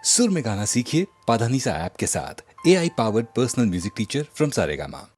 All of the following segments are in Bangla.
सुर में गाना सीखिए पाधानीसा ऐप के साथ। AI powered personal music teacher from Saregama.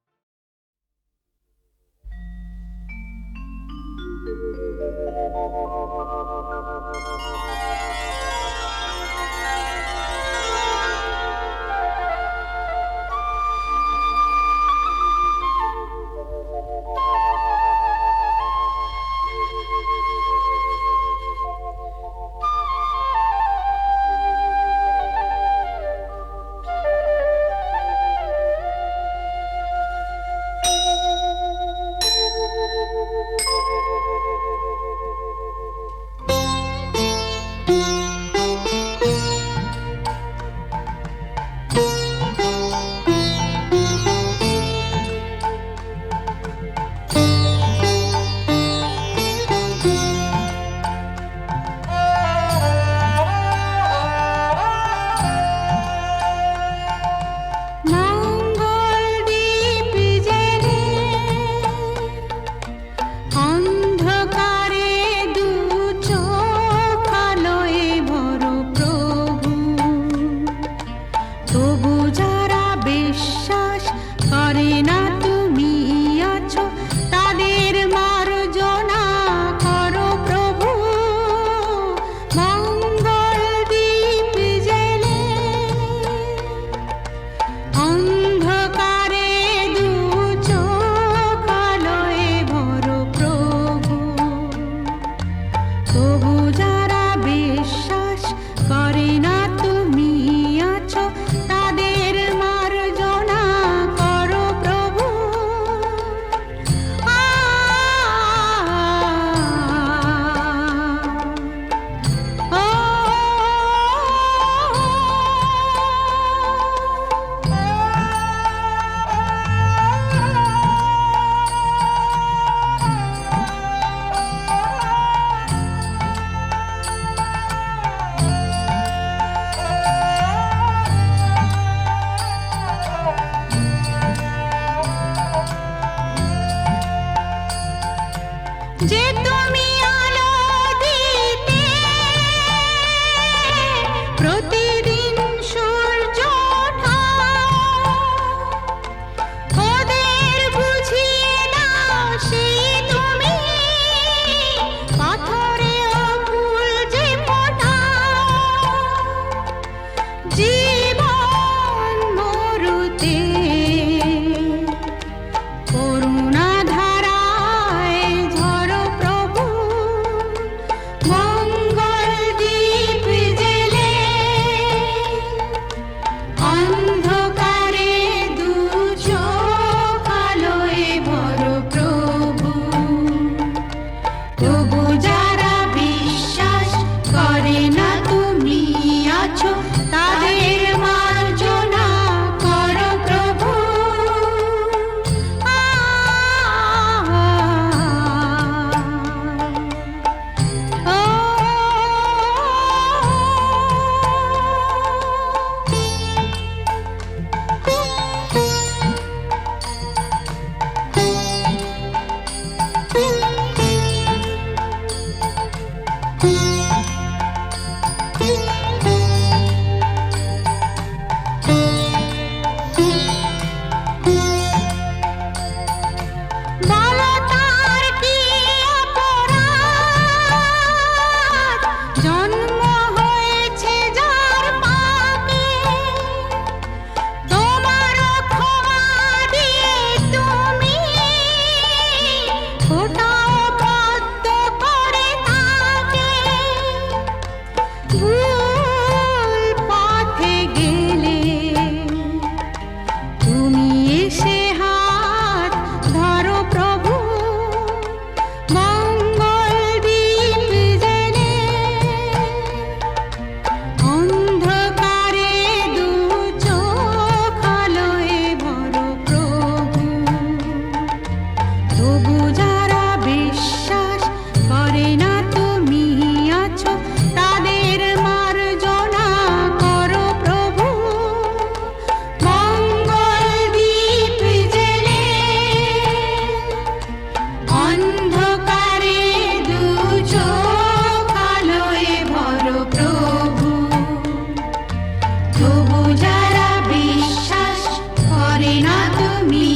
তবু যারা বিশ্বাস করে না তুমি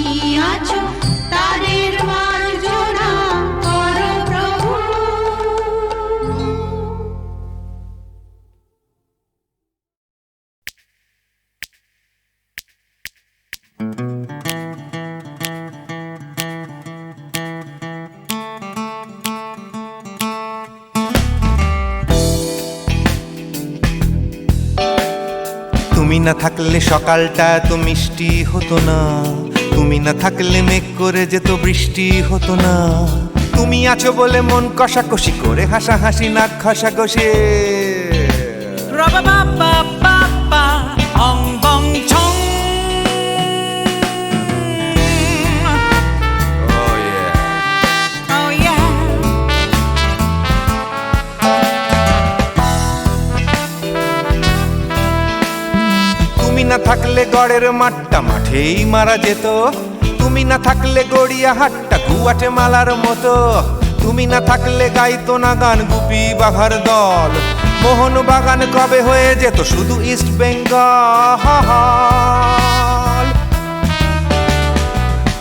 আছো, তাদের মার্জনা করো প্রভু। তুমি না থাকলে সকালটা এত মিষ্টি হতো না, তুমি না থাকলে মেঘ করে যেত বৃষ্টি হতো না। তুমি আছো বলে মন কষাকষি করে হাসাহাসি নাক ঘষাঘষি। তুমি না থাকলে গড়ের মাঠটা মাঠেই মারা যেত, তুমি না থাকলে গড়িয়া হাটটা গুয়াটে মালার মতো। তুমি না থাকলে গাইতো না গান গুপি বাঘার দল, মোহন বাগান কবে হয়ে যেত শুধু ইস্ট বেঙ্গল।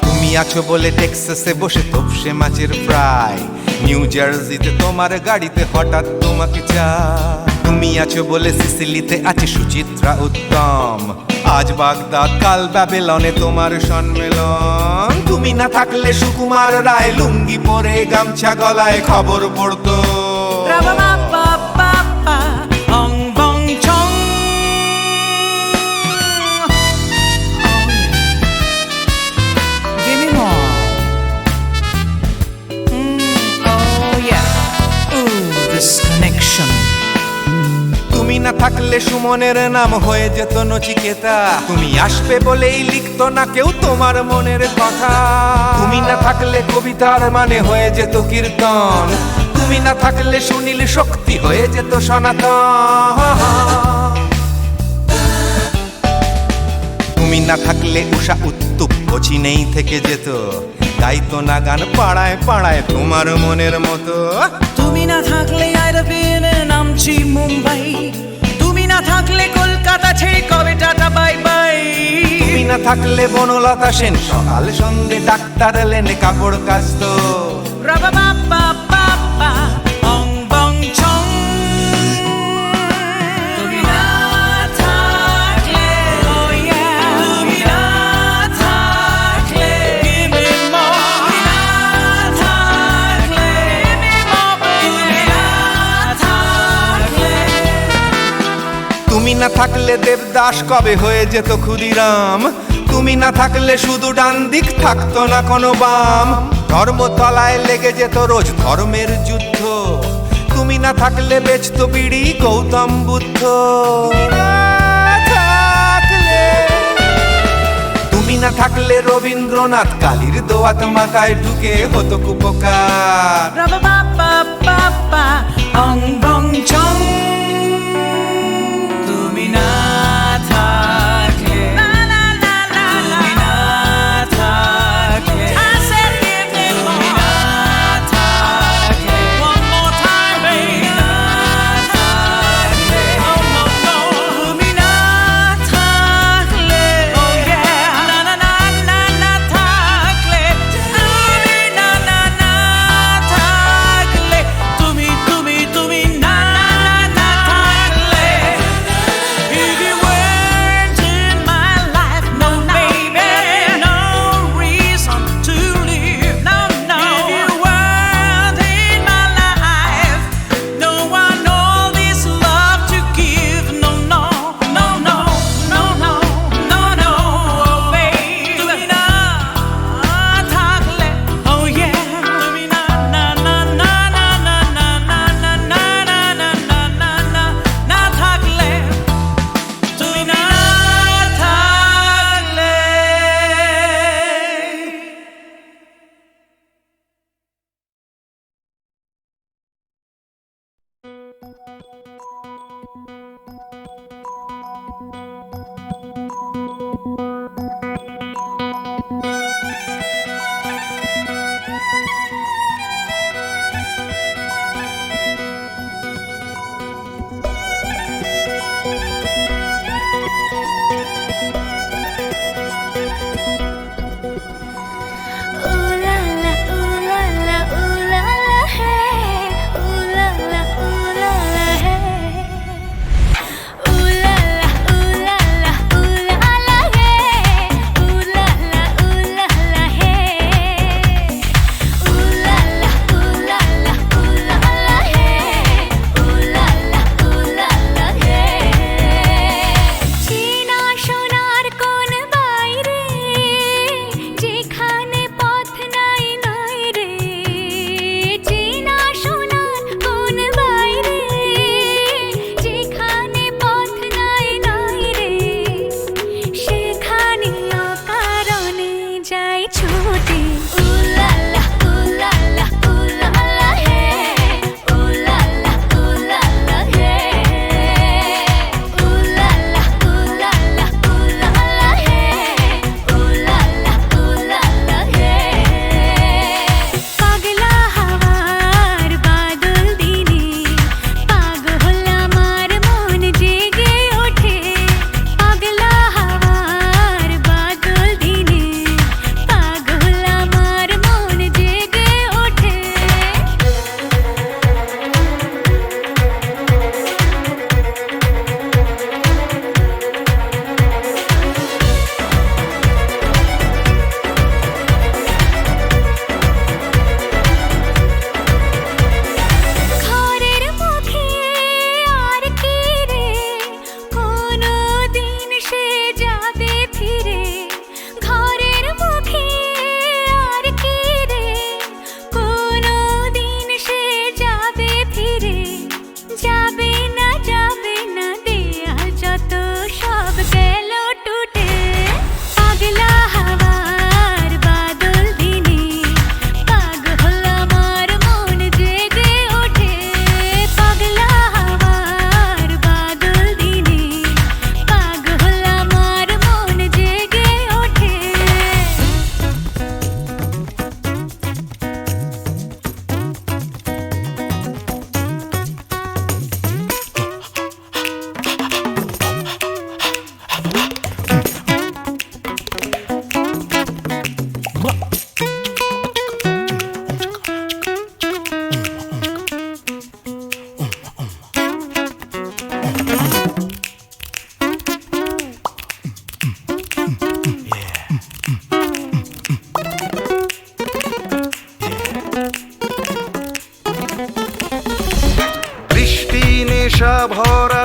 তুমি আছো বলে টেক্সাসে বসে তপসে মাছের ফ্রাই, নিউ জার্সিতে তোমার গাড়িতে হঠাৎ তোমাকে চাই। তুমি আছো বলে সিসিলিতে আছে সুচিত্রা উত্তম, আজ বাগদাদ কাল ব্যাবিলনে তোমার সম্মেলন। তুমি না থাকলে সুকুমার রায় লুঙ্গি পরে গামছা গলায় খবর পড়তো। তুমি না থাকলে সুমনের নাম হয়ে যেত নচিকেতা, তুমি আসবে বলেই লিখতো না কেউ তোমার মনের কথা। তুমি না থাকলে কবিতার মানে হয়ে যেত কীর্তন, তুমি না থাকলে সুনীল শক্তি হয়ে যেত সনাতন। তুমি না থাকলে উষা উত্তুপ নেই থেকে যেত, গাইতো না গান পাড়ায় পাড়ায় তোমার মনের মতো। তুমি না থাকলে নামছি মুম্বাই, তুমি না থাকলে কলকাতা ছেড়ে কবে টাটা বাই বাই। তুমি না থাকলে বনলতা সেন সকাল সন্ধে ডাক্তার লেনে কাপড় কাচতো। তুমি না থাকলে, তুমি না থাকলে, তুমি না থাকলে, তুমি না থাকলে। তুমি না থাকলে দেবদাস কবে হয়ে যেত ক্ষুদিরাম, তুমি না থাকলে শুধু ডান দিক থাকতো না কোনো বাম। ধর্মতলায় লেগে যেত রোজ ধর্মের যুদ্ধ, তুমি না থাকলে বেচতো বিড়ি গৌতম বুদ্ধ। তুমি না থাকলে রবীন্দ্রনাথ কালীর দোয়াত মাথায় ঢুকে হতো কুপকার। তুমি না থাকলে, তুমি না থাকলে, তুমি না থাকলে, one more time, baby, না থাকলে, oh no no, তুমি না থাকলে, oh yeah, না না না না না থাকলে, তুমি না না না থাকলে, তুমি না না না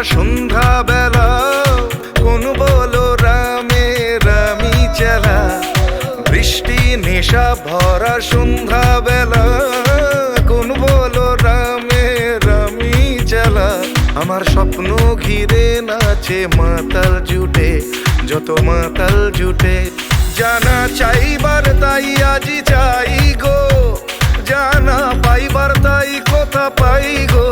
সন্ধ্যা বেলা কোন বলো রামে রামি চেলা বৃষ্টি নেশা ভরা সন্ধ্যা বেলা কোন বলো রামে রামি চেলা আমার স্বপ্ন ঘিরে নাচে মাতাল জুটে যত মাতাল জুটে জানা চাইবার তাই আজি চাই গো জানা পাইবার তাই কথা পাই গো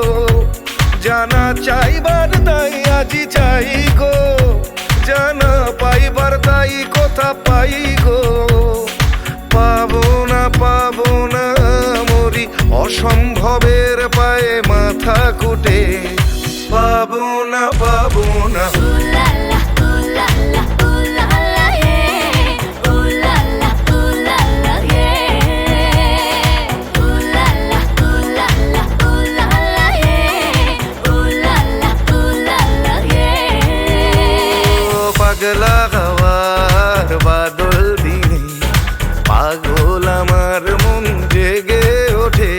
জানা চাইবার তাই আজি চাই গো জানা পাইবার তাই কথা পাই গো পাবো না মরি অসম্ভবের পায়ে মাথা কুটে পাবো না পাগলা হওয়ার বাদল দিনে পাগল আমার মন জেগে ওঠে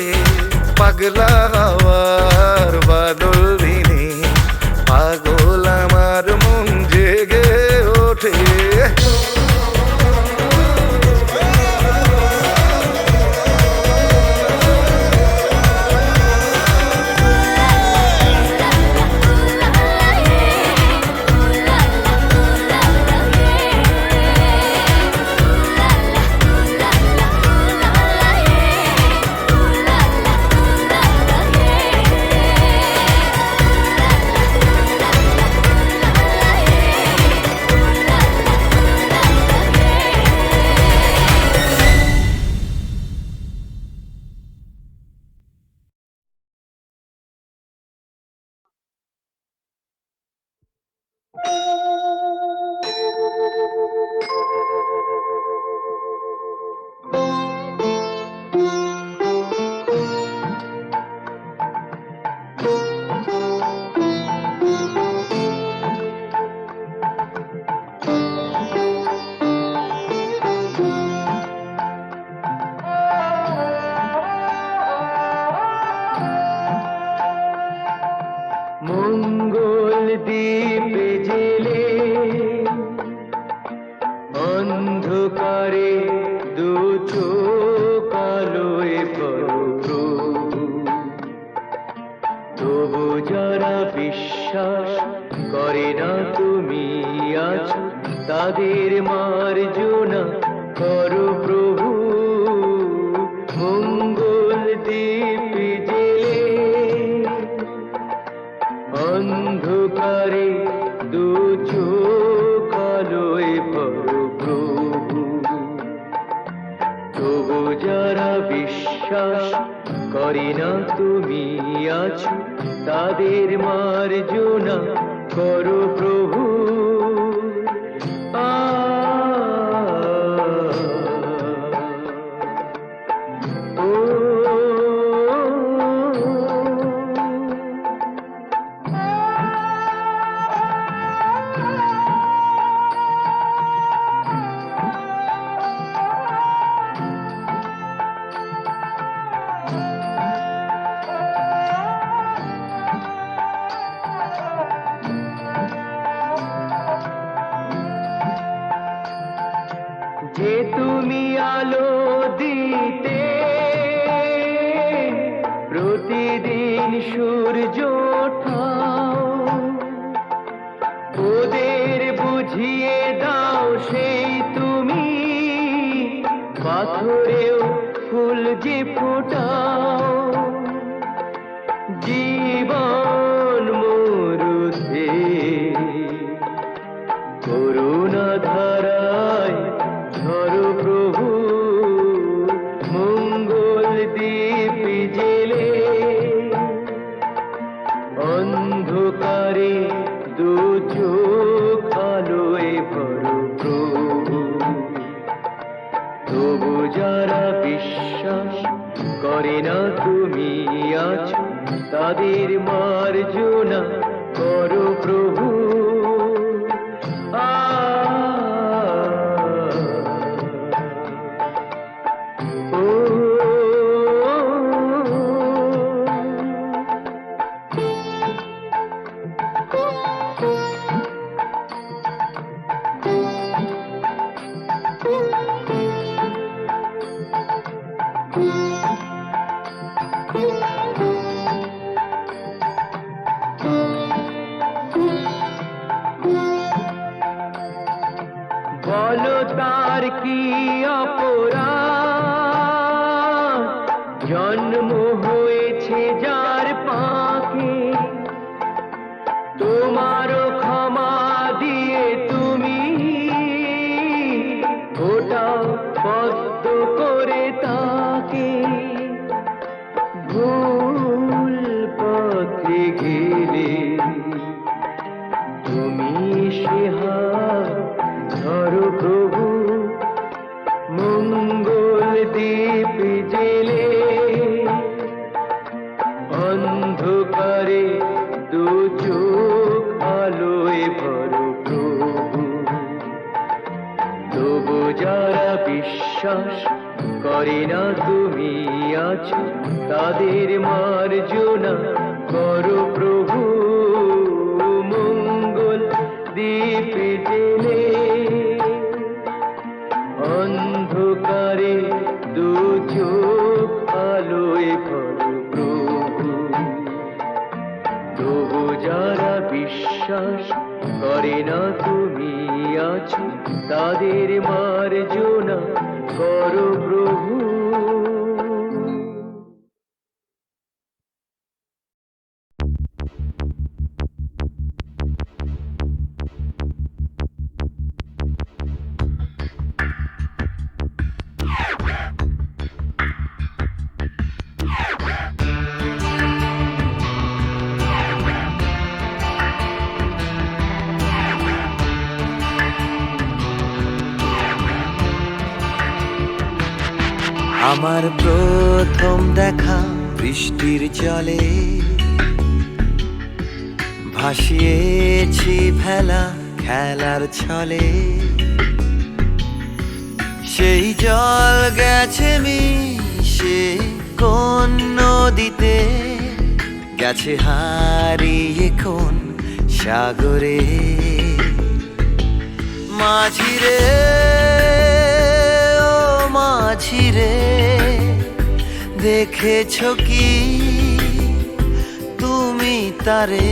পাগলা হওয়ার বাদল দিনে পাগল আমার মন জেগে ওঠে মঙ্গল দ্বীপে জেলে অন্ধকারে দু চোখ আলোয় প্রভু তবু যারা বিশ্বাস করে না তুমি আছো তাদের মার্জনা করো প্রভু মঙ্গল দ্বীপে জেলে অন্ধকারে দু চোখ আলোয় প্রভু তবু যারা বিশ্বাস করে না তুমি আছো তাদের মার্জনা করো প্রভু যে তুমি আলো দিতে প্রতিদিন সূর্য ওঠাও ওদের বুঝিয়ে দাও সেই তুমি পাথরেও ফুল যে ফোটাও জীবন মরুতে করুণা ধারায় ধরো প্রভু মঙ্গল দ্বীপ জেলে অন্ধকারে দু চোখ আলোয় ভরো প্রভু তবু যারা বিশ্বাস করে না তুমি আছো তাদের মার্জনা করো প্রভু তার কি অপরাধ, জন্ম হয়েছে যার পাকে, তোমারও ক্ষমা দিয়ে তুমি ওটাও পদ্ম করে তাকে। ভুল পথে গেলে তুমি সে হাত ধরো প্রভু, মঙ্গল দ্বীপ জেলে অন্ধকারে দু চোখ আলোয় ভরো প্রভু। তবু যারা বিশ্বাস করে না তুমি আছো, তাদের মার্জনা করো প্রভু, মঙ্গল দ্বীপ জেলে অন্ধকারে দু চোখ আলোয় ভরো প্রভু। তবু যারা বিশ্বাস করে না তুমি আছো, তাদের মার্জনা করো প্রভু। আমার প্রথম দেখা বৃষ্টির জলে, ভাসিয়েছি ভেলা খেলার ছলে। সেই জল গেছে মিশে কোন নদীতে, গেছে হারিয়ে কোন সাগরে। মাঝিরে ও মাঝিরে, দেখেছো কি তুমি তারে?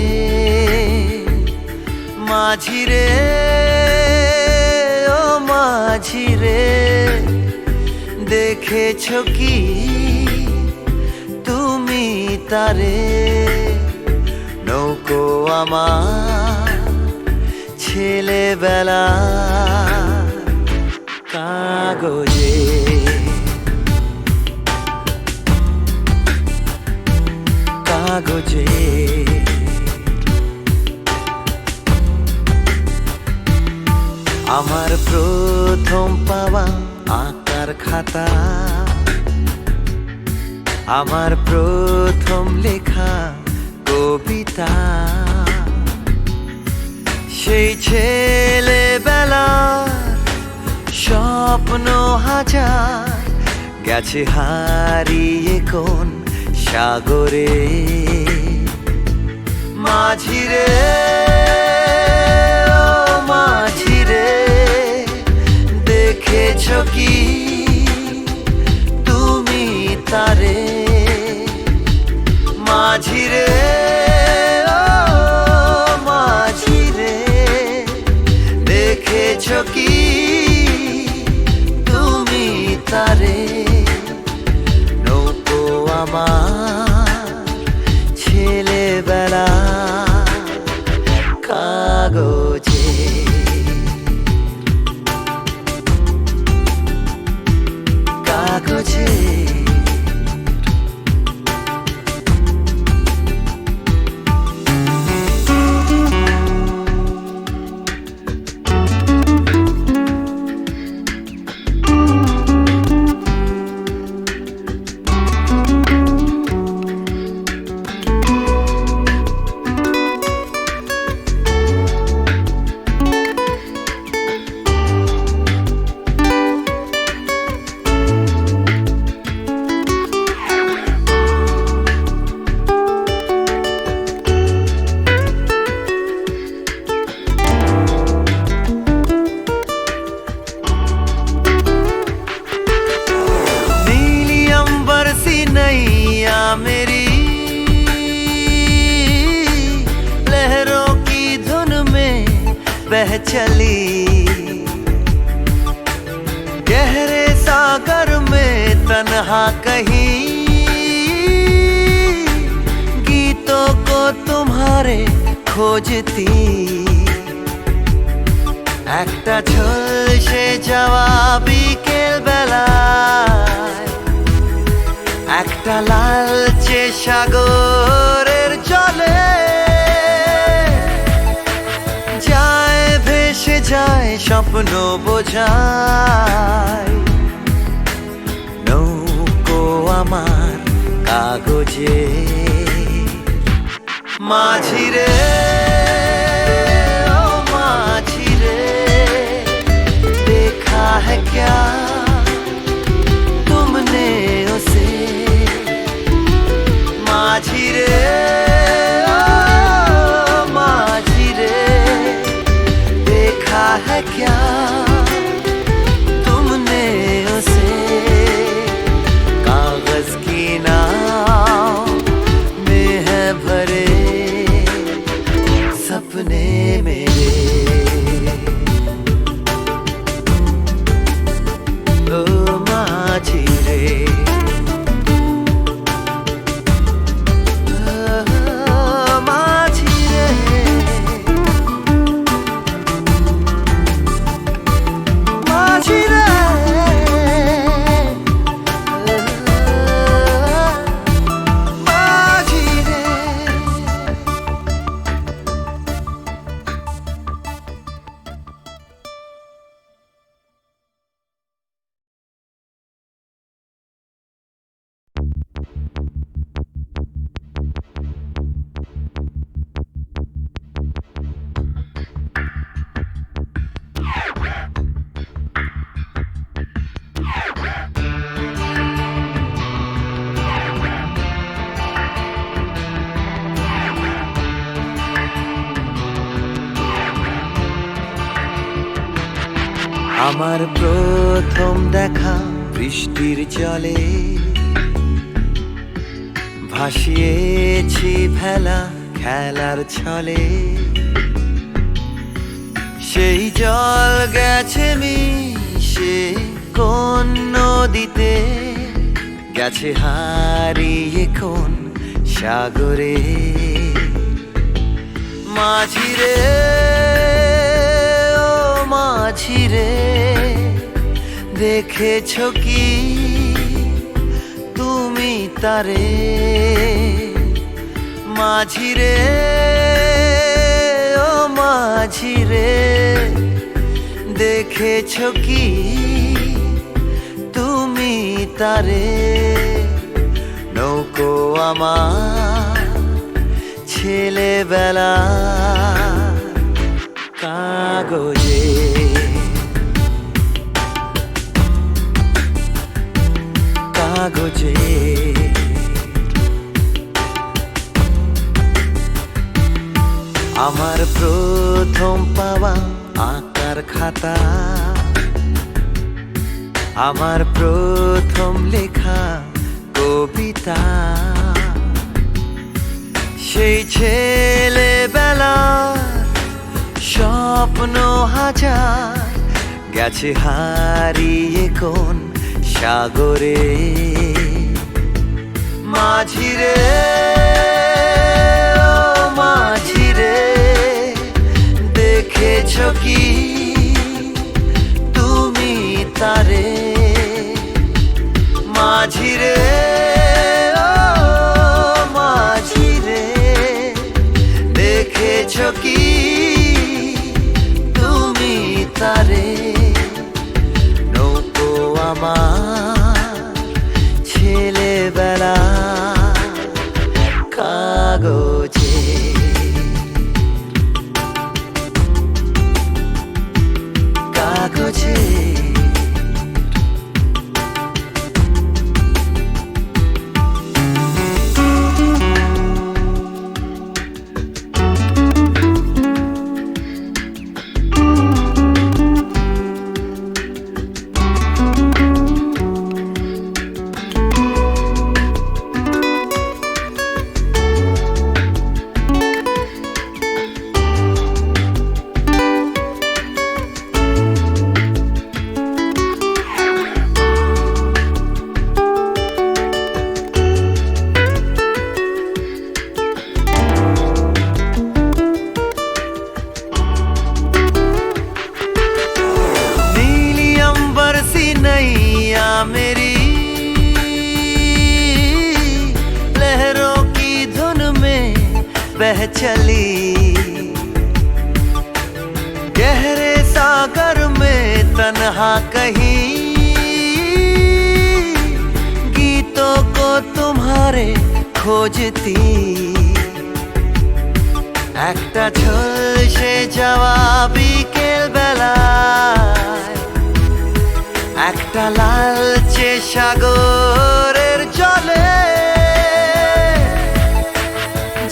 মাঝিরে ও মাঝিরে, দেখেছো কি তুমি তারে? নৌকো আমার ছেলেবেলা কাগজে, কাগজে। আমার প্রথম পাওয়া আঁকার খাতা, আমার প্রথম লেখা কবিতা। সেই ছেলেবেলার স্বপ্ন হাজার, গেছে হারিয়ে কোন সাগরে। মাঝিরে ও মাঝিরে, দেখেছো কি তুমি তারে? মাঝিরে ও মাঝিরে, দেখেছো কি তুমি তারে? নৌকো আমার ছেলেবেলা কাগজে, কাগজে। बह चली सागर में तन्हा कहीं गीतों को तुम्हारे खोजती একটা ঝলসে যাওয়া বিকেল বেলায় একটা লালচে সাগরের জলে যায় ভেসে যায় স্বপ্ন বোঝায় নৌকো আমার কাগজে মাঝি রে ও মাঝি রে देखा है क्या तुमने उसे माझी रे ओ माझी रे देखा है क्या तुमने उसे कागज की नाव में है भरे सपने मेरे ओ माझी रे माझी रे माझी रे माझी रे আমার প্রথম দেখা বৃষ্টির জলে ভাসিয়েছি ভেলা খেলার ছলে সেই জল গেছে মিশে কোন নদীতে গেছে হারিয়ে কোন সাগরে মাঝি রে ও মাঝি রে দেখেছো কি তুমি তারে মাঝি রে ও মাঝি রে দেখেছো কি তুমি তারে নৌকো আমার ছেলেবেলা কাগজে কাগজে আমার প্রথম পাওয়া আঁকার খাতা আমার প্রথম লেখা কবিতা সেই ছেলেবেলা স্বপ্ন হাজার গেছে হারিয়ে কোন সাগরে মাঝি রে ও মাঝি রে দেখেছো কি তুমি তারে মাঝি রে ও মাঝি রে দেখেছো কি তুমি তারে নৌকো আমার ছেলেবেলা কাগজে কাগজে चली गहरे सागर में तन्हा कहीं गीतों को तुम्हारे खोजती একটা ঝলসে যাওয়া বিকেল বেলায় একটা লালচে সাগরের জলে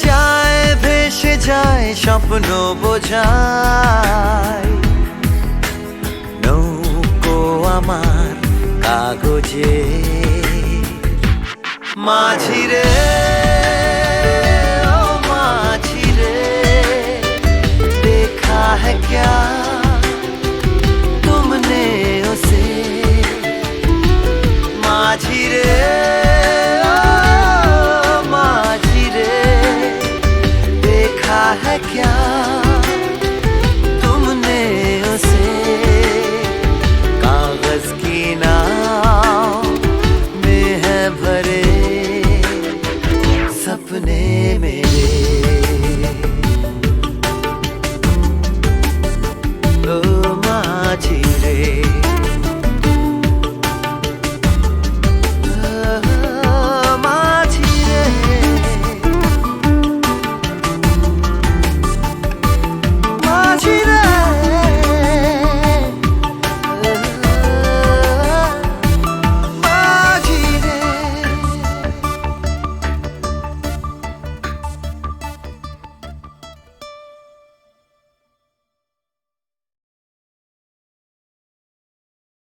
যায় ভেসে যায় স্বপ্ন বোঝায় নৌকো আমার কাগজে মাঝি রে ও মাঝি রে देखा है क्या